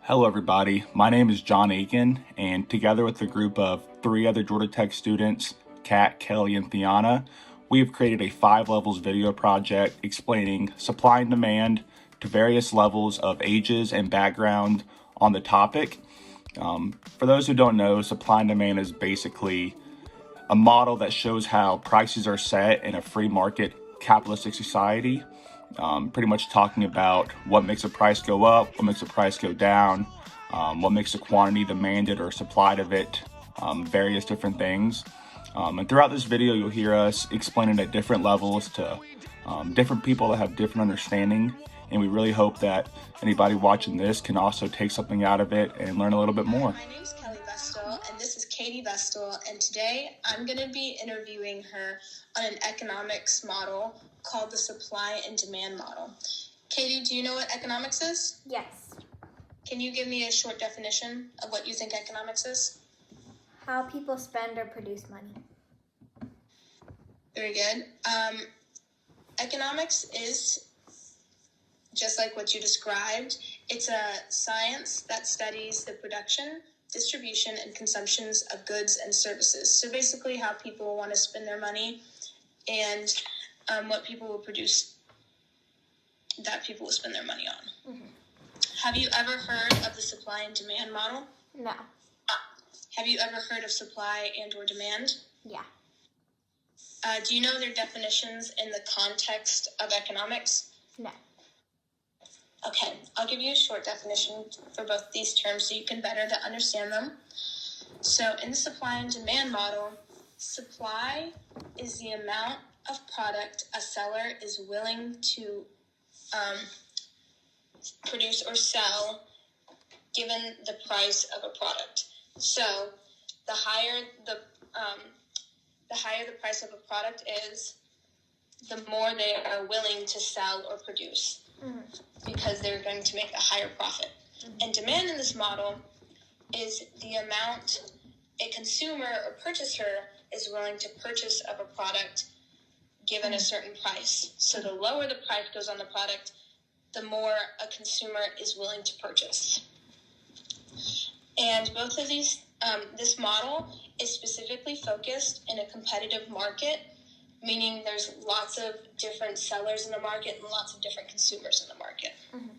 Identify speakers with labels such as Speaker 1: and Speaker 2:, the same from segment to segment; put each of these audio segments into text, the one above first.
Speaker 1: Hello, everybody. My name is John Aiken, and together with a group of 3 other Georgia Tech students, Kat, Kelly, and Theana, we have created a 5 levels video project explaining supply and demand to various levels of ages and background on the topic. For those who don't know, supply and demand is basically a model that shows how prices are set in a free market capitalistic society. Pretty much talking about what makes a price go up, what makes a price go down, what makes a quantity demanded or supplied of it, various different things. And throughout this video, you'll hear us explaining at different levels to different people that have different understanding. And we really hope that anybody watching this can also take something out of it and learn a little bit more.
Speaker 2: My name's Kelly Vestal, and this is Katie Vestal, and today I'm going to be interviewing her on an economics model called the supply and demand model. Katie, do you know what economics is?
Speaker 3: Yes.
Speaker 2: Can you give me a short definition of what you think economics is?
Speaker 3: How people spend or produce money.
Speaker 2: Very good. Economics is just like what you described. It's a science that studies the production, distribution, and consumptions of goods and services. So basically how people want to spend their money and what people will produce that people will spend their money on. Mm-hmm. Have you ever heard of the supply and demand model?
Speaker 3: No.
Speaker 2: Have you ever heard of supply and or demand?
Speaker 3: Yeah.
Speaker 2: Do you know their definitions in the context of economics?
Speaker 3: No.
Speaker 2: Okay, I'll give you a short definition for both these terms so you can better understand them. So in the supply and demand model, supply is the amount of product a seller is willing to produce or sell given the price of a product. So the higher the price of a product is, the more they are willing to sell or produce. Mm-hmm. Because they're going to make a higher profit. Mm-hmm. And demand in this model is the amount a consumer or purchaser is willing to purchase of a product given a certain price. So the lower the price goes on the product, the more a consumer is willing to purchase. And both of these, this model is specifically focused in a competitive market, meaning there's lots of different sellers in the market and lots of different consumers in the market. Mm-hmm.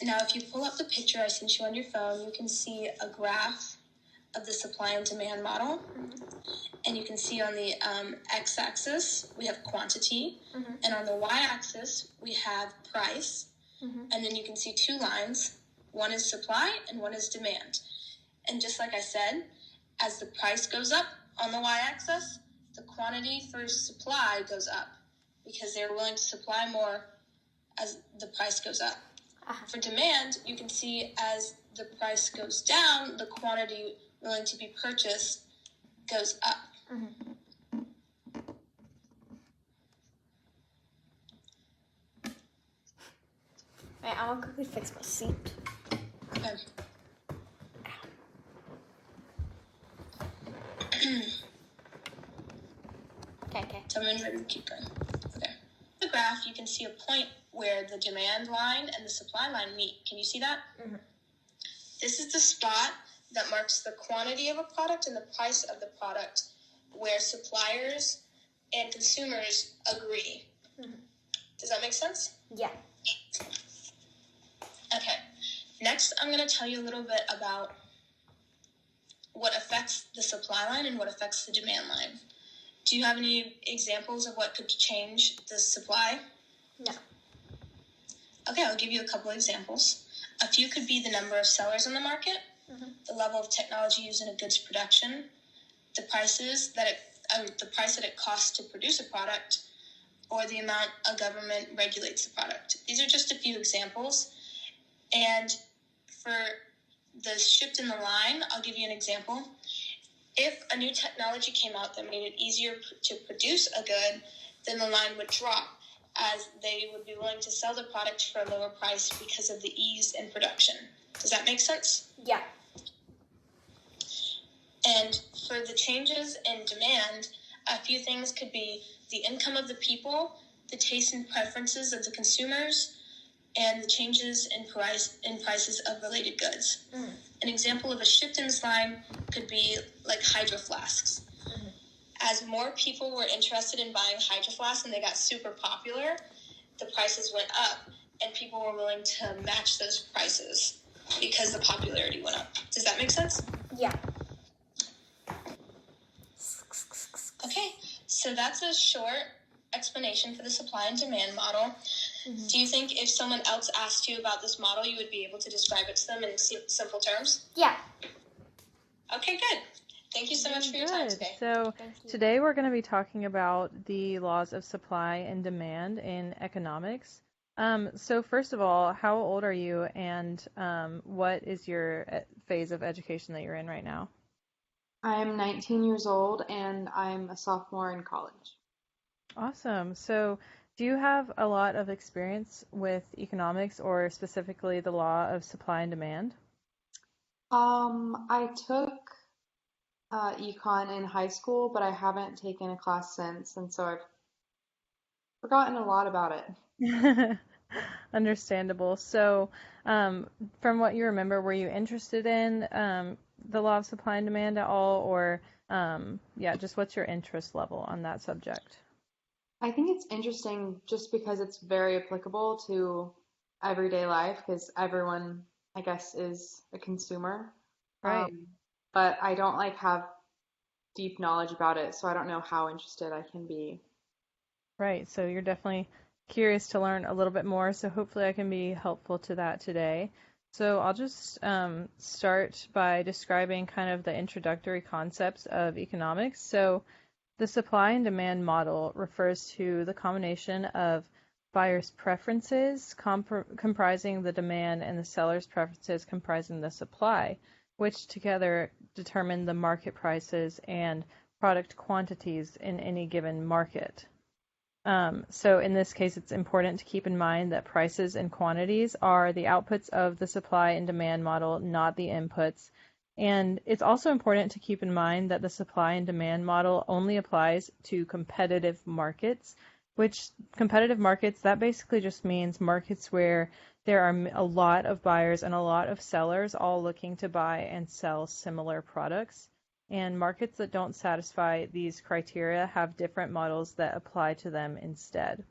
Speaker 2: Now, if you pull up the picture I sent you on your phone, you can see a graph of the supply and demand model. Mm-hmm. And you can see on the x-axis, we have quantity. Mm-hmm. And on the y-axis, we have price. Mm-hmm. And then you can see 2 lines. One is supply and one is demand. And just like I said, as the price goes up on the y-axis, the quantity for supply goes up because they're willing to supply more as the price goes up. Uh-huh. For demand, you can see as the price goes down, the quantity willing to be purchased goes up. Mm-hmm.
Speaker 3: Wait, I want to quickly fix my seat.
Speaker 2: Okay.
Speaker 3: Okay.
Speaker 2: Tell me when you're ready to keep going. Okay. The graph, you can see a point where the demand line and the supply line meet. Can you see that? Mm-hmm. This is the spot that marks the quantity of a product and the price of the product, where suppliers and consumers agree. Mm-hmm. Does that make sense?
Speaker 3: Yeah.
Speaker 2: Okay. Next, I'm going to tell you a little bit about what affects the supply line and what affects the demand line. Do you have any examples of what could change the supply?
Speaker 3: No.
Speaker 2: Okay, I'll give you a couple examples. A few could be the number of sellers in the market, mm-hmm. the level of technology used in a good's production, the price that it costs to produce a product, or the amount a government regulates the product. These are just a few examples. And for the shift in the line, I'll give you an example. If a new technology came out that made it easier to produce a good, then the line would drop, as they would be willing to sell the product for a lower price because of the ease in production. Does that make sense?
Speaker 3: Yeah.
Speaker 2: And for the changes in demand, a few things could be the income of the people, the tastes and preferences of the consumers, and the changes in prices of related goods. An example of a shift in this line could be like hydro flasks. As more people were interested in buying hydro flasks and they got super popular, the prices went up and people were willing to match those prices because the popularity went up. Does that make sense?
Speaker 3: Yeah.
Speaker 2: Okay, so that's a short explanation for the supply and demand model. Do you think if someone else asked you about this model, you would be able to describe it to them in simple terms?
Speaker 3: Yeah.
Speaker 2: Okay, good. Thank you so much for your time today.
Speaker 4: So
Speaker 3: Thank you.
Speaker 4: today we're going to be talking about the laws of supply and demand in economics. So first of all, how old are you, and what is your phase of education that you're in right now?
Speaker 5: I'm 19 years old and I'm a sophomore in college.
Speaker 4: Awesome. So do you have a lot of experience with economics, or specifically the law of supply and demand?
Speaker 5: I took econ in high school, but I haven't taken a class since, and so I've forgotten a lot about it.
Speaker 4: Understandable. So, from what you remember, were you interested in the law of supply and demand at all, or yeah, just what's your interest level on that subject?
Speaker 5: I think it's interesting just because it's very applicable to everyday life because everyone, I guess, is a consumer.
Speaker 4: Right.
Speaker 5: But I don't like have deep knowledge about it, so I don't know how interested I can be.
Speaker 4: Right. So you're definitely curious to learn a little bit more. So hopefully I can be helpful to that today. So I'll just start by describing kind of the introductory concepts of economics. So the supply and demand model refers to the combination of buyers' preferences comprising the demand and the seller's preferences comprising the supply, which together determine the market prices and product quantities in any given market. So in this case, it's important to keep in mind that prices and quantities are the outputs of the supply and demand model, not the inputs. And it's also important to keep in mind that the supply and demand model only applies to competitive markets, which competitive markets, that basically just means markets where there are a lot of buyers and a lot of sellers all looking to buy and sell similar products. And markets that don't satisfy these criteria have different models that apply to them instead.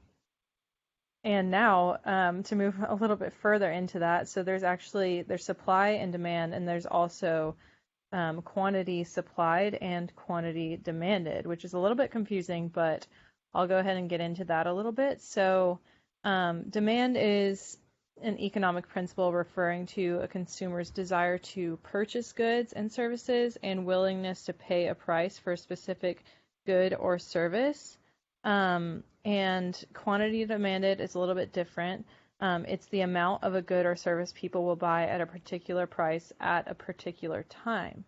Speaker 4: And now, to move a little bit further into that, so there's supply and demand, and there's also quantity supplied and quantity demanded, which is a little bit confusing, but I'll go ahead and get into that a little bit. So demand is an economic principle referring to a consumer's desire to purchase goods and services and willingness to pay a price for a specific good or service. And quantity demanded is a little bit different. It's the amount of a good or service people will buy at a particular price at a particular time,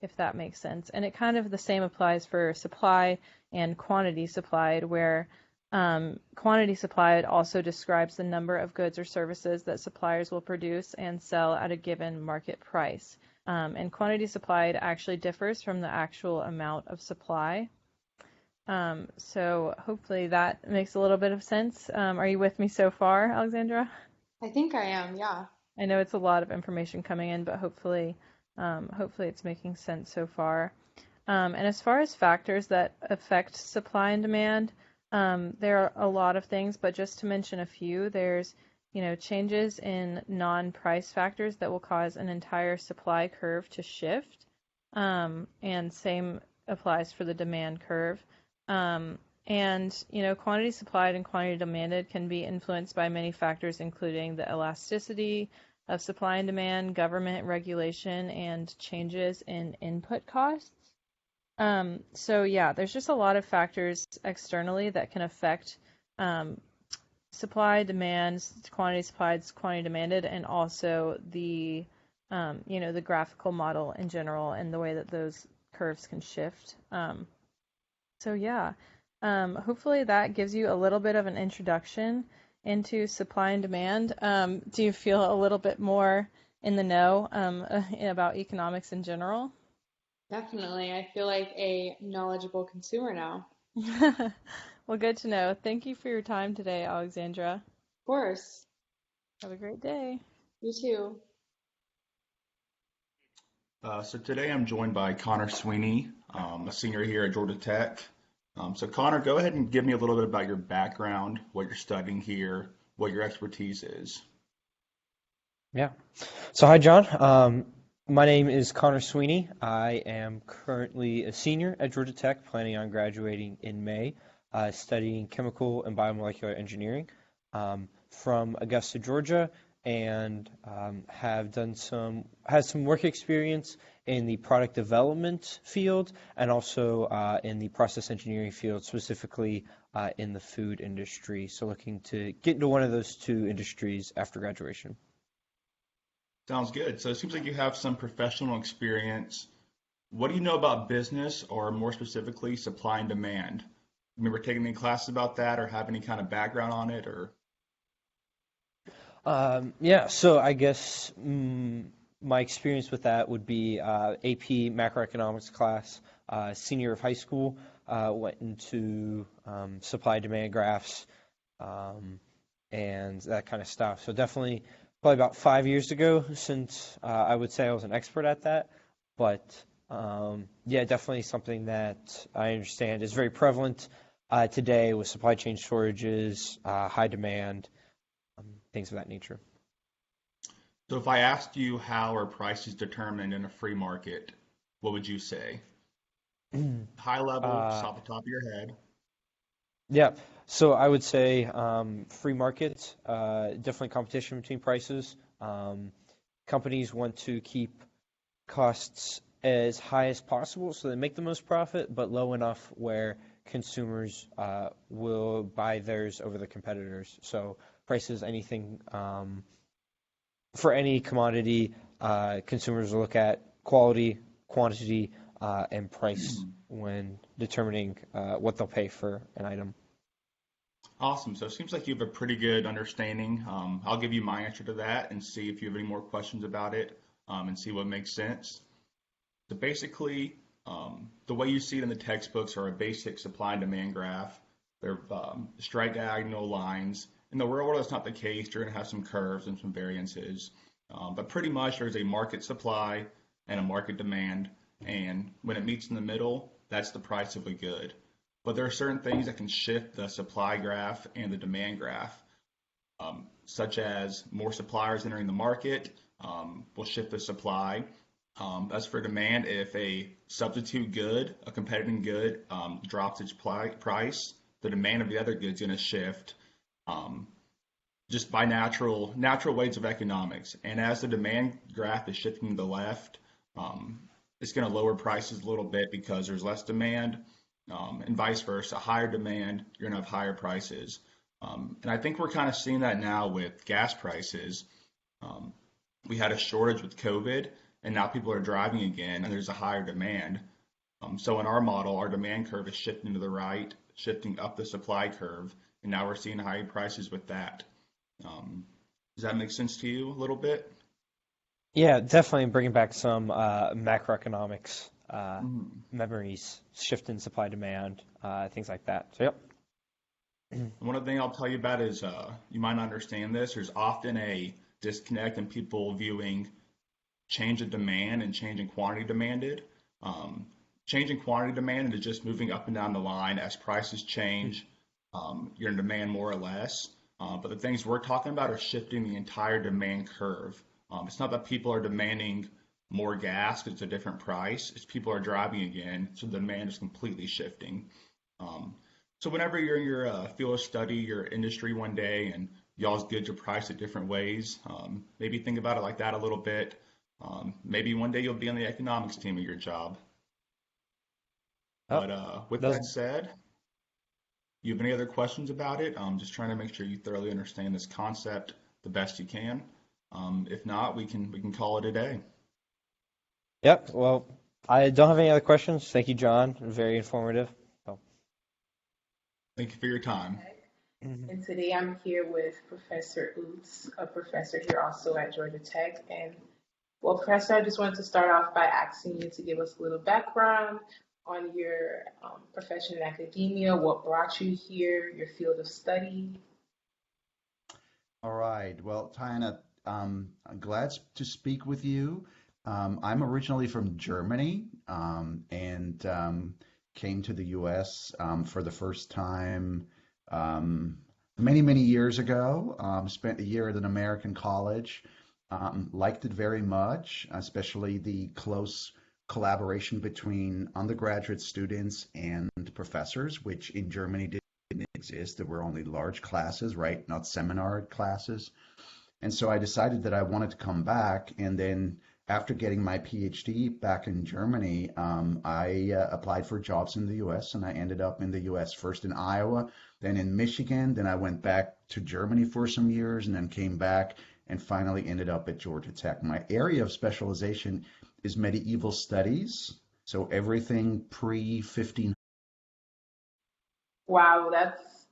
Speaker 4: if that makes sense. And it kind of the same applies for supply and quantity supplied, where quantity supplied also describes the number of goods or services that suppliers will produce and sell at a given market price. And quantity supplied actually differs from the actual amount of supply. So hopefully that makes a little bit of sense. Are you with me so far, Alexandra?
Speaker 5: I think I am, yeah.
Speaker 4: I know it's a lot of information coming in, but hopefully it's making sense so far. And as far as factors that affect supply and demand, there are a lot of things, but just to mention a few, there's changes in non-price factors that will cause an entire supply curve to shift, and same applies for the demand curve. And quantity supplied and quantity demanded can be influenced by many factors, including the elasticity of supply and demand, government regulation, and changes in input costs. So yeah, there's just a lot of factors externally that can affect supply, demand, quantity supplied, quantity demanded, and also the the graphical model in general and the way that those curves can shift. So yeah, hopefully that gives you a little bit of an introduction into supply and demand. Do you feel a little bit more in the know about economics in general?
Speaker 5: Definitely. I feel like a knowledgeable consumer now.
Speaker 4: Well, good to know. Thank you for your time today, Alexandra.
Speaker 5: Of course.
Speaker 4: Have a great day.
Speaker 5: You too.
Speaker 1: So today I'm joined by Connor Sweeney, a senior here at Georgia Tech. So Connor, go ahead and give me a little bit about your background, what you're studying here, what your expertise is.
Speaker 6: Yeah. So hi, John. My name is Connor Sweeney. I am currently a senior at Georgia Tech, planning on graduating in May, studying chemical and biomolecular engineering from Augusta, Georgia, and has some work experience in the product development field and also in the process engineering field, specifically in the food industry. So looking to get into one of those two industries after graduation.
Speaker 1: Sounds good. So it seems like you have some professional experience. What do you know about business, or more specifically, supply and demand? Remember taking any classes about that, or have any kind of background on it, or?
Speaker 6: Yeah, so I guess my experience with that would be AP macroeconomics class, senior of high school, went into supply demand graphs and that kind of stuff. So definitely probably about 5 years ago since I would say I was an expert at that. But yeah, definitely something that I understand is very prevalent today with supply chain shortages, high demand, things of that nature.
Speaker 1: So if I asked you how are prices determined in a free market, what would you say? High level, just
Speaker 6: Uh,
Speaker 1: off the top of your head.
Speaker 6: yeah, so I would say free market, definitely competition between prices. Companies want to keep costs as high as possible so they make the most profit, but low enough where consumers will buy theirs over the competitors. So prices, anything for any commodity, consumers will look at quality, quantity, and price when determining what they'll pay for an item.
Speaker 1: Awesome. So it seems like you have a pretty good understanding. I'll give you my answer to that and see if you have any more questions about it, and see what makes sense. So basically, the way you see it in the textbooks are a basic supply and demand graph. They're straight diagonal lines. In the real world, it's not the case. You're going to have some curves and some variances. But pretty much there's a market supply and a market demand. And when it meets in the middle, that's the price of a good. But there are certain things that can shift the supply graph and the demand graph, such as more suppliers entering the market will shift the supply. As for demand, if a substitute good, a competitive good, drops its price, the demand of the other good is going to shift um, just by natural ways of economics. And as the demand graph is shifting to the left, it's going to lower prices a little bit because there's less demand, and vice versa. Higher demand, you're going to have higher prices. And I think we're kind of seeing that now with gas prices. Um, we had a shortage with COVID, and now people are driving again, and there's a higher demand. So in our model, our demand curve is shifting to the right, shifting up the supply curve, and now we're seeing higher prices with that. Does that make sense to you a little bit?
Speaker 6: Yeah, definitely bringing back some macroeconomics
Speaker 1: Mhm.
Speaker 6: memories, shift in supply demand, things like that. So, yep.
Speaker 1: One other thing I'll tell you about is you might not understand this. There's often a disconnect in people viewing change in demand and change in quantity demanded. Um, Change in quantity demanded is just moving up and down the line as prices change. You're in demand more or less. But the things we're talking about are shifting the entire demand curve. It's not that people are demanding more gas because it's a different price. It's people are driving again, so the demand is completely shifting. Um, so whenever you're in your field of study, your industry one day, and y'all's goods are priced at different ways, maybe think about it like that a little bit. Maybe one day you'll be on the economics team of your job.
Speaker 6: Oh,
Speaker 1: But with
Speaker 6: those
Speaker 1: that said, you have any other questions about it? Just trying to make sure you thoroughly understand this concept the best you can. If not, we can call it a day.
Speaker 6: Yep. Well, I don't have any other questions. Thank you, John. Very informative. So,
Speaker 1: Thank you for your time.
Speaker 6: mhm.
Speaker 7: And today I'm here with Professor Oots, a professor here also at Georgia Tech. And well, Professor, I just wanted to start off by asking you to give us a little background on your profession in academia, what brought you here, your field of study.
Speaker 8: All right. Well, Tiana, I'm glad to speak with you. I'm originally from Germany and came to the U.S. For the first time many, many years ago. Spent a year at an American college. Liked it very much, especially the close collaboration between undergraduate students and professors, which in Germany didn't exist. There were only large classes, right? Not seminar classes. And so I decided that I wanted to come back. And then after getting my PhD back in Germany, I applied for jobs in the US and I ended up in the US, first in Iowa, then in Michigan. Then I went back to Germany for some years and then came back and finally ended up at Georgia Tech. My area of specialization is medieval studies. So everything pre 15.
Speaker 7: Wow,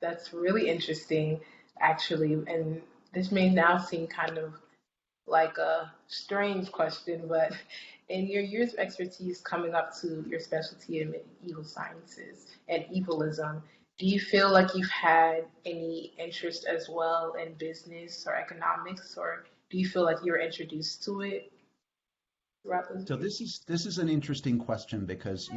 Speaker 7: that's really interesting, actually. And this may now seem kind of like a strange question, but in your years of expertise coming up to your specialty in medieval sciences and evilism, do you feel like you've had any interest as well in business or economics, or do you feel like you were introduced to it throughout those
Speaker 8: So
Speaker 7: years?
Speaker 8: this is an interesting question because,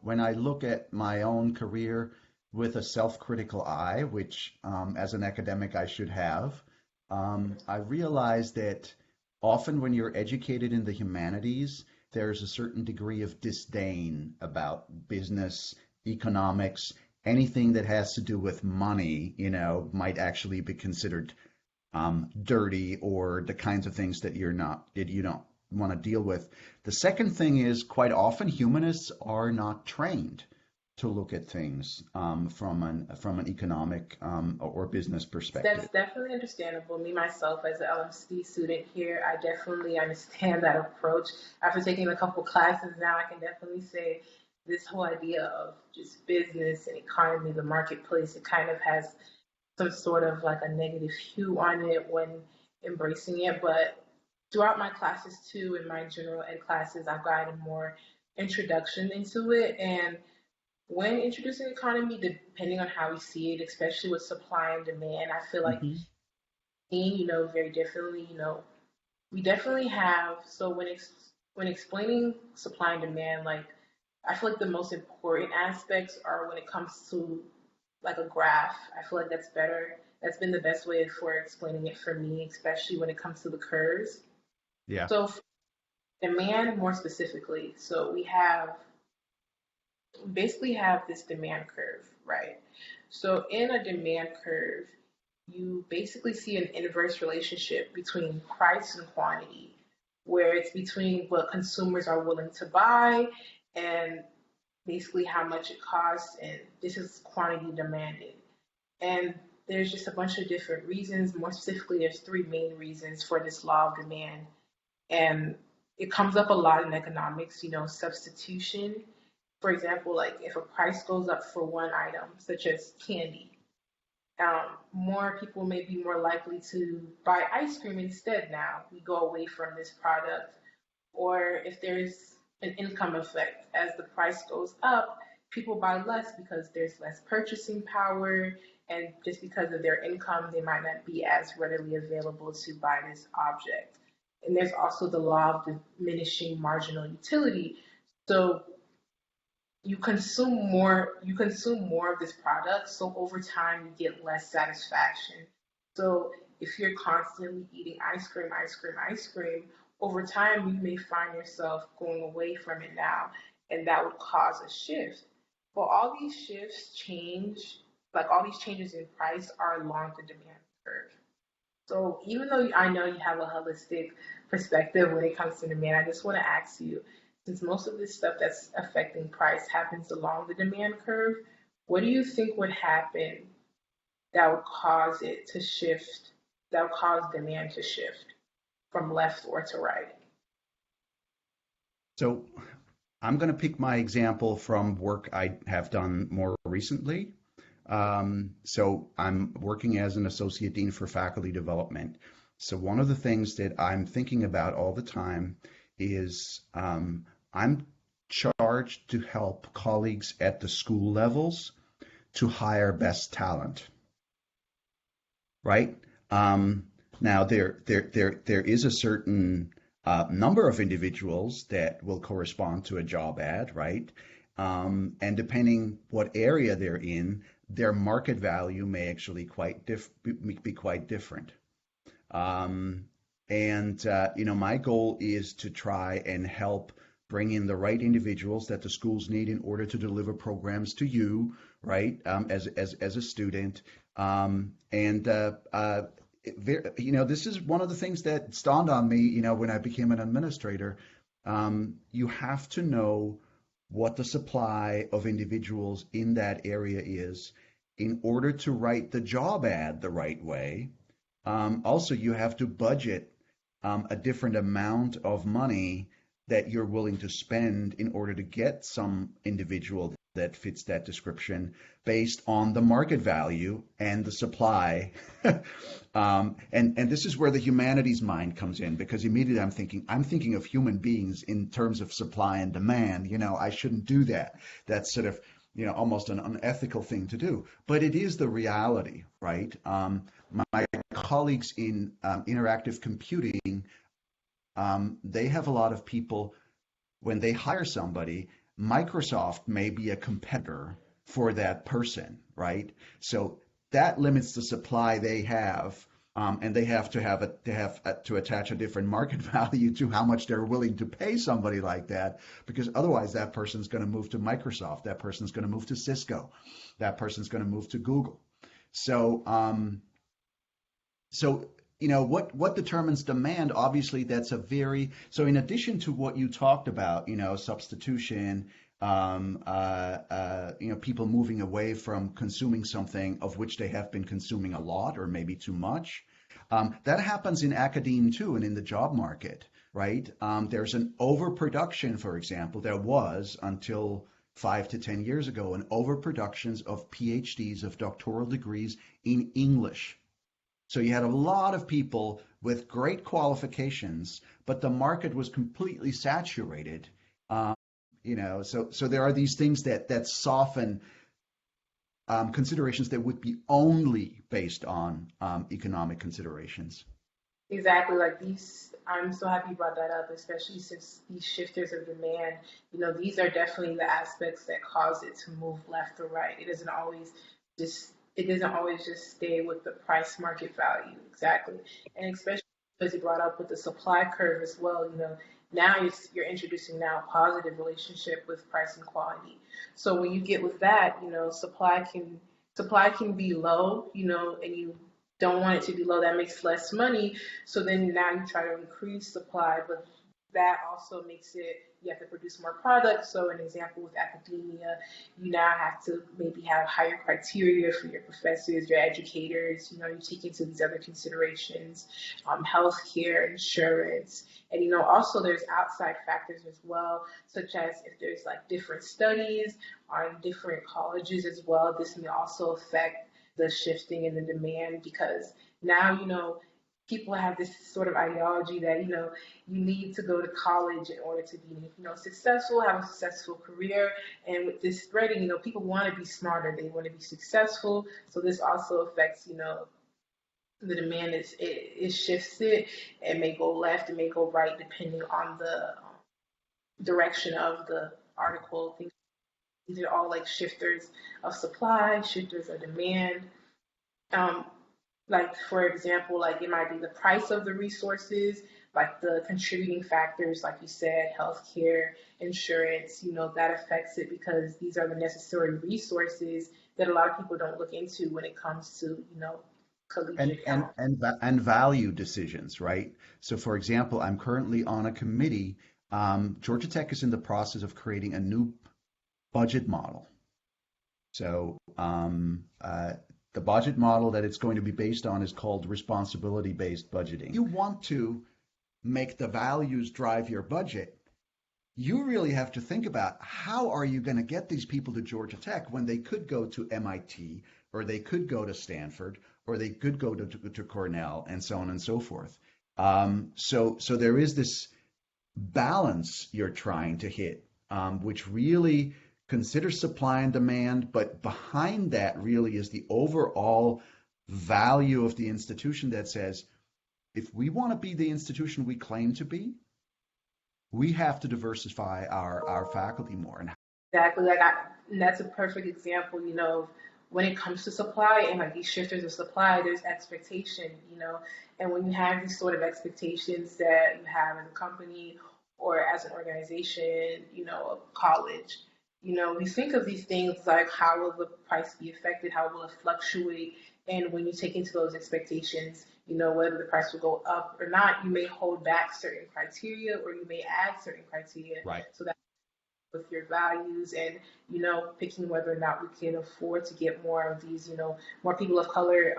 Speaker 8: when I look at my own career with a self-critical eye, which as an academic I should have, I realize that often when you're educated in the humanities, there's a certain degree of disdain about business, economics, anything that has to do with money, might actually be considered dirty or the kinds of things that you don't want to deal with. The second thing is quite often humanists are not trained to look at things from an economic or business
Speaker 7: That's
Speaker 8: perspective.
Speaker 7: definitely understandable. Me myself, as an LMC student here, I definitely understand that approach. After taking a couple classes now, I can definitely say this whole idea of just business and economy, the marketplace, it kind of has some sort of like a negative hue on it when embracing it. But throughout my classes too, in my general ed classes, I've gotten more introduction into it. And when introducing economy, depending on how we see it, especially with supply and demand, I feel like
Speaker 8: Hmm.
Speaker 7: seeing, very differently, we definitely have, so when explaining supply and demand, like I feel like the most important aspects are when it comes to like a graph. I feel like that's better. That's been the best way for explaining it for me, especially when it comes to the curves.
Speaker 8: Yeah.
Speaker 7: So for demand more specifically, so we basically have this demand curve, right? So in a demand curve, you basically see an inverse relationship between price and quantity, where it's between what consumers are willing to buy and basically how much it costs, and this is quantity demanded. And there's just a bunch of different reasons. More specifically, there's three main reasons for this law of demand. And it comes up a lot in economics, substitution. For example, like if a price goes up for one item, such as candy, more people may be more likely to buy ice cream instead now. We go away from this product. Or if there's an income effect, as the price goes up, people buy less because there's less purchasing power, and just because of their income, they might not be as readily available to buy this object. And there's also the law of diminishing marginal utility. So you consume more of this product, so over time you get less satisfaction. So if you're constantly eating ice cream, ice cream, ice cream, over time you may find yourself going away from it now, and that would cause a shift. But all these shifts change, like all these changes in price are along the demand curve. So even though I know you have a holistic perspective when it comes to demand, I just want to ask you, since most of this stuff that's affecting price happens along the demand curve, what do you think would happen that would cause it to shift, that would cause demand to shift from left or to right?
Speaker 8: So I'm going to pick my example from work I have done more recently. So I'm working as an associate dean for faculty development. So one of the things that I'm thinking about all the time is I'm charged to help colleagues at the school levels to hire best talent, right? Now, there is a certain number of individuals that will correspond to a job ad, right? And depending what area they're in, their market value may actually be quite different. My goal is to try and help bring in the right individuals that the schools need in order to deliver programs to you, right, as a student. This is one of the things that dawned on me, when I became an administrator. You have to know what the supply of individuals in that area is in order to write the job ad the right way. Also, you have to budget a different amount of money that you're willing to spend in order to get some individual that fits that description based on the market value and the supply. And this is where the humanities mind comes in, because immediately I'm thinking of human beings in terms of supply and demand. I shouldn't do that. That's sort of, almost an unethical thing to do. But it is the reality, right? My colleagues in interactive computing, they have a lot of people, when they hire somebody, Microsoft may be a competitor for that person, right? So that limits the supply they have, and they have to attach a different market value to how much they're willing to pay somebody like that, because otherwise that person's going to move to Microsoft, that person's going to move to Cisco, that person's going to move to Google. So what determines demand? Obviously, so in addition to what you talked about, substitution, people moving away from consuming something of which they have been consuming a lot or maybe too much. That happens in academia too, and in the job market, right? There's an overproduction, for example, there was until 5 to 10 years ago, an overproductions of PhDs, of doctoral degrees in English. So you had a lot of people with great qualifications, but the market was completely saturated. So there are these things that soften considerations that would be only based on economic considerations.
Speaker 7: Exactly, like these, I'm so happy you brought that up, especially since these shifters of demand, these are definitely the aspects that cause it to move left or right. It doesn't always just stay with the price market value. Exactly. And especially as you brought up with the supply curve as well, now you're introducing now a positive relationship with price and quality. So when you get with that, supply can be low, and you don't want it to be low. That makes less money. So then now you try to increase supply, but that also makes it, you have to produce more products. So an example with academia, you now have to maybe have higher criteria for your professors, your educators, you take into these other considerations, healthcare, insurance, and also there's outside factors as well, such as if there's like different studies on different colleges as well. This may also affect the shifting in the demand, because now, people have this sort of ideology that, you need to go to college in order to be, successful, have a successful career. And with this spreading, people want to be smarter. They want to be successful. So this also affects, the demand. It shifts it. It may go left, it may go right, depending on the direction of the article. These are all like shifters of supply, shifters of demand. Like, for example, like it might be the price of the resources, like the contributing factors, like you said, healthcare, insurance, that affects it, because these are the necessary resources that a lot of people don't look into when it comes to, collegiate health.
Speaker 8: And value decisions, right? So for example, I'm currently on a committee. Georgia Tech is in the process of creating a new budget model. So the budget model that it's going to be based on is called responsibility-based budgeting. You want to make the values drive your budget. You really have to think about, how are you going to get these people to Georgia Tech when they could go to MIT, or they could go to Stanford, or they could go to Cornell, and so on and so forth. So there is this balance you're trying to hit, which really considers supply and demand, but behind that really is the overall value of the institution that says, If we want to be the institution we claim to be, we have to diversify our faculty more. And
Speaker 7: Exactly. And that's a perfect example, when it comes to supply and like these shifters of supply, there's expectation, and when you have these sort of expectations that you have as a company or as an organization, a college, we think of these things like how will the price be affected, how will it fluctuate, and when you take into those expectations, whether the price will go up or not, you may hold back certain criteria or you may add certain criteria.
Speaker 8: right.
Speaker 7: So that with your values and picking whether or not we can afford to get more of these more people of color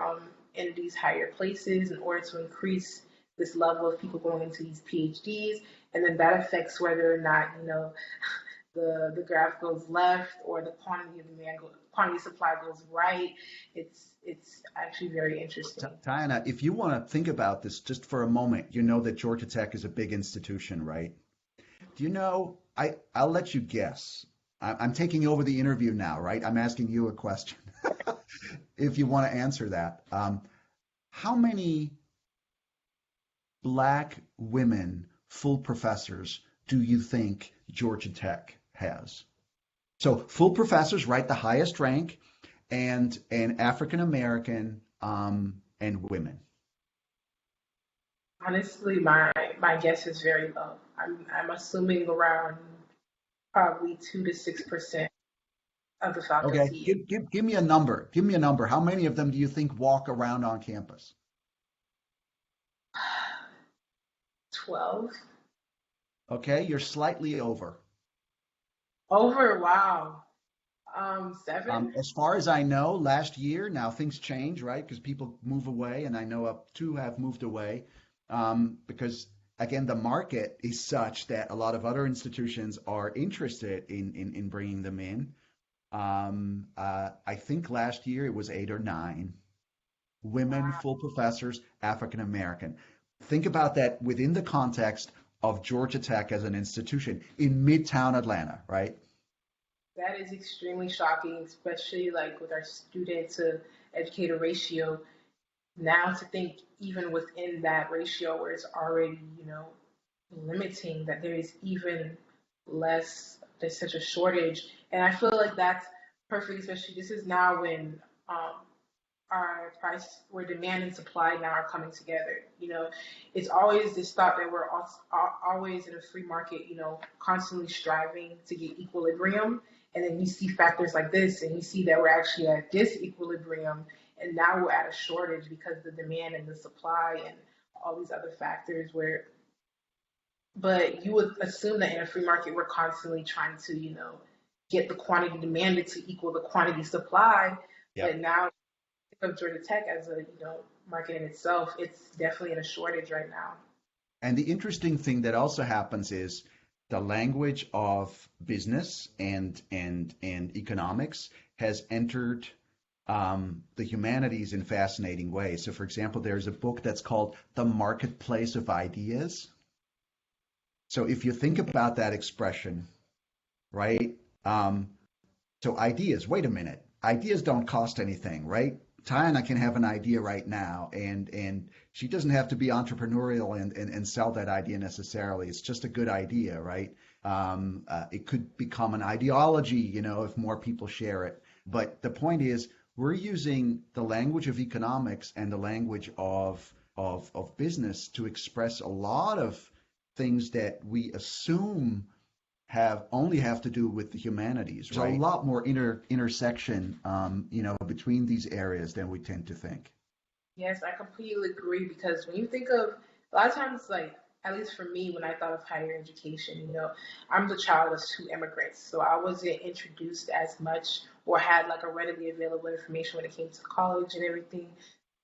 Speaker 7: in these higher places in order to increase this level of people going into these PhDs, and then that affects whether or not the graph goes left or the quantity of supply goes right. It's actually very interesting.
Speaker 8: Tiana, if you want to think about this just for a moment, you know that Georgia Tech is a big institution, right? Do you know, I'll let you guess. I'm taking over the interview now, right? I'm asking you a question. If you want to answer that. How many Black women full professors do you think Georgia Tech has? So full professors, right? The highest rank, and African American and women.
Speaker 7: Honestly, my guess is very low. I'm assuming around probably 2 to 6% of the
Speaker 8: Okay,
Speaker 7: faculty.
Speaker 8: give me a number. Give me a number. How many of them do you think walk around on campus?
Speaker 7: 12.
Speaker 8: Okay, you're slightly over.
Speaker 7: Over, wow. 7.
Speaker 8: As far as I know, last year, now things change, right? Because people move away, and I know two have moved away because, again, the market is such that a lot of other institutions are interested in bringing them in. I think last year it was 8 or 9 women, full professors, African American. Think about that within the context of Georgia Tech as an institution in Midtown Atlanta, right?
Speaker 7: That is extremely shocking, especially like with our student to educator ratio. Now to think even within that ratio where it's already, limiting that there is even less, there's such a shortage. And I feel like that's perfect, especially this is now when our price, where demand and supply now are coming together. It's always this thought that we're always in a free market, constantly striving to get equilibrium. And then you see factors like this, and you see that we're actually at disequilibrium, and now we're at a shortage because the demand and the supply and all these other factors. But you would assume that in a free market, we're constantly trying to, get the quantity demanded to equal the quantity supply.
Speaker 8: Yep.
Speaker 7: But now, of Georgia Tech as a market in itself, it's definitely in a shortage right now.
Speaker 8: And the interesting thing that also happens is the language of business and economics has entered the humanities in fascinating ways. So, for example, there's a book that's called The Marketplace of Ideas. So if you think about that expression, right? So ideas, wait a minute. Ideas don't cost anything, right? Tiana can have an idea right now, and she doesn't have to be entrepreneurial and sell that idea necessarily. It's just a good idea, right? It could become an ideology, if more people share it. But the point is, we're using the language of economics and the language of business to express a lot of things that we assume only have to do with the humanities. There's a lot more intersection, between these areas than we tend to think.
Speaker 7: Yes, I completely agree, because when you think of, a lot of times, like, at least for me, when I thought of higher education, I'm the child of 2 immigrants, so I wasn't introduced as much or had like a readily available information when it came to college and everything.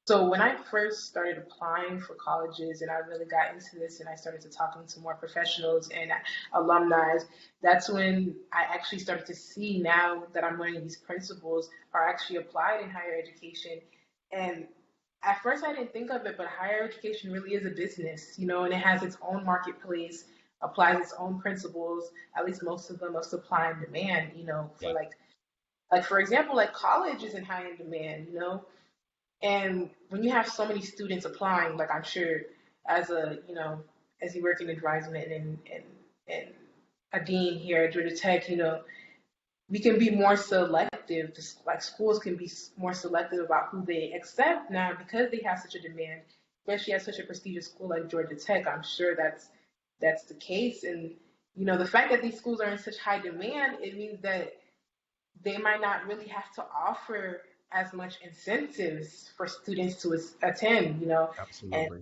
Speaker 7: So when I first started applying for colleges and I really got into this and I started to talking to more professionals and alumni, that's when I actually started to see, now that I'm learning these principles are actually applied in higher education. And at first I didn't think of it, but higher education really is a business, and it has its own marketplace, applies its own principles, at least most of them, of supply and demand, for like for example, like college is in high in demand, and when you have so many students applying, like I'm sure as a, as you work in advisement and a dean here at Georgia Tech, we can be more selective. Just like schools can be more selective about who they accept now because they have such a demand, especially at such a prestigious school like Georgia Tech. I'm sure that's the case. And the fact that these schools are in such high demand, it means that they might not really have to offer as much incentives for students to attend. And
Speaker 8: Absolutely.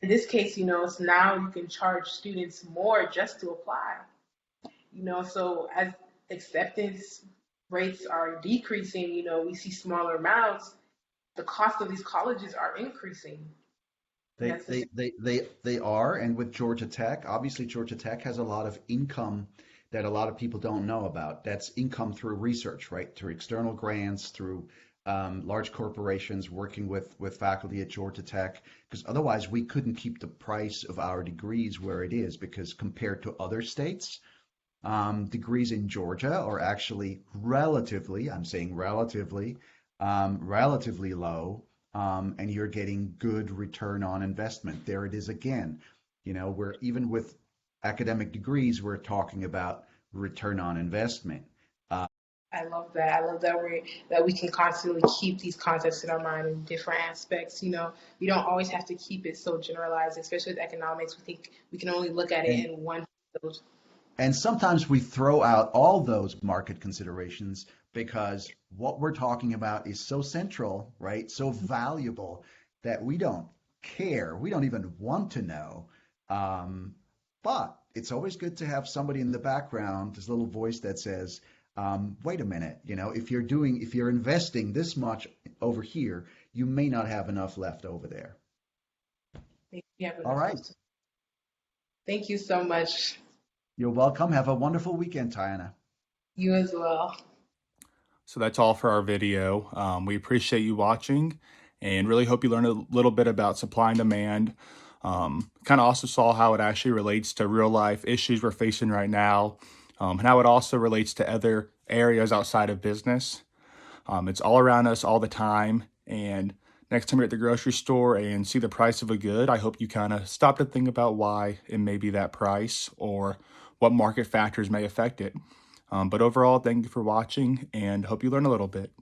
Speaker 7: in this case, it's now you can charge students more just to apply. So as acceptance rates are decreasing, we see smaller amounts, the cost of these colleges are increasing. And
Speaker 8: They
Speaker 7: that's the
Speaker 8: they they they they are, and with Georgia Tech, obviously Georgia Tech has a lot of income that a lot of people don't know about. That's income through research, right? Through external grants, through large corporations working with faculty at Georgia Tech, because otherwise we couldn't keep the price of our degrees where it is, because compared to other states, degrees in Georgia are actually relatively, I'm saying relatively, relatively low, and you're getting good return on investment. There it is again. We're even with academic degrees, we're talking about return on investment.
Speaker 7: I love that. I love that we can constantly keep these concepts in our mind in different aspects. You don't always have to keep it so generalized, especially with economics. We think we can only look at it
Speaker 8: And
Speaker 7: in one field.
Speaker 8: and sometimes we throw out all those market considerations because what we're talking about is so central, right? So valuable that we don't care. We don't even want to know. Um, but it's always good to have somebody in the background, this little voice that says, wait a minute, if you're investing this much over here, you may not have enough left over there.
Speaker 7: Maybe you have
Speaker 8: All
Speaker 7: enough
Speaker 8: right.
Speaker 7: left. Thank you so much.
Speaker 8: You're welcome. Have a wonderful weekend, Tiana.
Speaker 7: You as well.
Speaker 1: So that's all for our video. We appreciate you watching and really hope you learned a little bit about supply and demand. Kind of also saw how it actually relates to real life issues we're facing right now, and how it also relates to other areas outside of business. It's all around us all the time. And next time you're at the grocery store and see the price of a good, I hope you kind of stop to think about why it may be that price or what market factors may affect it. But overall, thank you for watching and hope you learn a little bit.